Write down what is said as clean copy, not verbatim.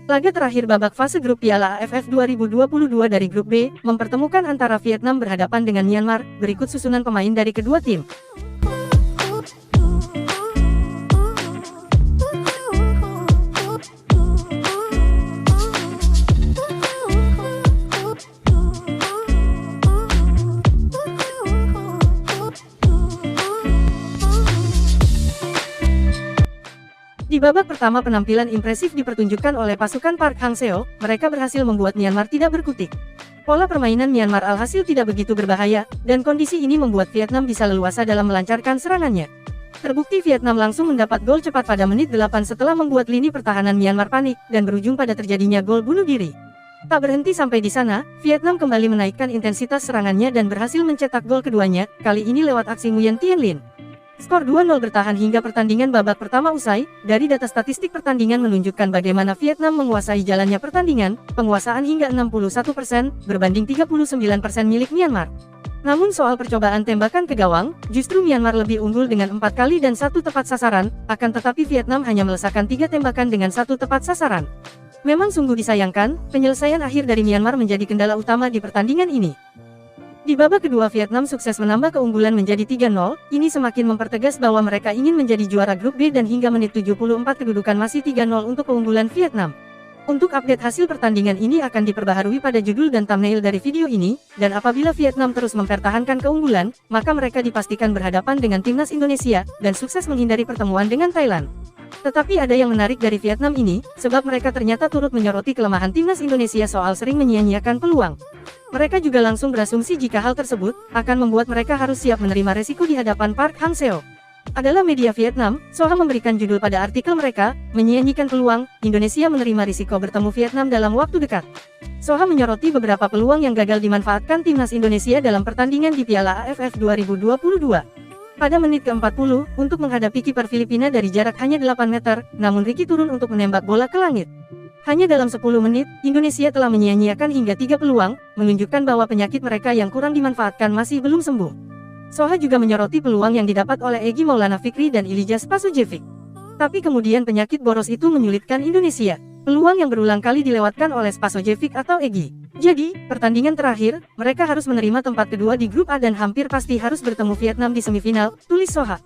Laga terakhir babak fase grup Piala AFF 2022 dari grup B, mempertemukan antara Vietnam berhadapan dengan Myanmar, berikut susunan pemain dari kedua tim. Di babak pertama penampilan impresif dipertunjukkan oleh pasukan Park Hang-seo, mereka berhasil membuat Myanmar tidak berkutik. Pola permainan Myanmar alhasil tidak begitu berbahaya, dan kondisi ini membuat Vietnam bisa leluasa dalam melancarkan serangannya. Terbukti Vietnam langsung mendapat gol cepat pada menit 8 setelah membuat lini pertahanan Myanmar panik, dan berujung pada terjadinya gol bunuh diri. Tak berhenti sampai di sana, Vietnam kembali menaikkan intensitas serangannya dan berhasil mencetak gol keduanya, kali ini lewat aksi Nguyen Tien Linh. Skor 2-0 bertahan hingga pertandingan babak pertama usai. Dari data statistik pertandingan menunjukkan bagaimana Vietnam menguasai jalannya pertandingan, penguasaan hingga 61%, berbanding 39% milik Myanmar. Namun soal percobaan tembakan ke gawang, justru Myanmar lebih unggul dengan 4 kali dan 1 tepat sasaran, akan tetapi Vietnam hanya melesakkan 3 tembakan dengan 1 tepat sasaran. Memang sungguh disayangkan, penyelesaian akhir dari Myanmar menjadi kendala utama di pertandingan ini. Di babak kedua Vietnam sukses menambah keunggulan menjadi 3-0, ini semakin mempertegas bahwa mereka ingin menjadi juara grup B dan hingga menit 74 kedudukan masih 3-0 untuk keunggulan Vietnam. Untuk update hasil pertandingan ini akan diperbaharui pada judul dan thumbnail dari video ini, dan apabila Vietnam terus mempertahankan keunggulan, maka mereka dipastikan berhadapan dengan timnas Indonesia, dan sukses menghindari pertemuan dengan Thailand. Tetapi ada yang menarik dari Vietnam ini, sebab mereka ternyata turut menyoroti kelemahan timnas Indonesia soal sering menyia-nyiakan peluang. Mereka juga langsung berasumsi jika hal tersebut akan membuat mereka harus siap menerima resiko di hadapan Park Hang-seo. Adalah media Vietnam, Soha memberikan judul pada artikel mereka, menyia-nyiakan peluang, Indonesia menerima risiko bertemu Vietnam dalam waktu dekat. Soha menyoroti beberapa peluang yang gagal dimanfaatkan timnas Indonesia dalam pertandingan di Piala AFF 2022. Pada menit ke-40, untuk menghadapi kiper Filipina dari jarak hanya 8 meter, namun Ricky turun untuk menembak bola ke langit. Hanya dalam 10 menit, Indonesia telah menyia-nyiakan hingga 3 peluang, menunjukkan bahwa penyakit mereka yang kurang dimanfaatkan masih belum sembuh. Soha juga menyoroti peluang yang didapat oleh Egy Maulana Fikri dan Ilijah Spasojevic. Tapi kemudian penyakit boros itu menyulitkan Indonesia. Peluang yang berulang kali dilewatkan oleh Spasojevic atau Egy. Jadi, pertandingan terakhir, mereka harus menerima tempat kedua di grup A dan hampir pasti harus bertemu Vietnam di semifinal, tulis Soha.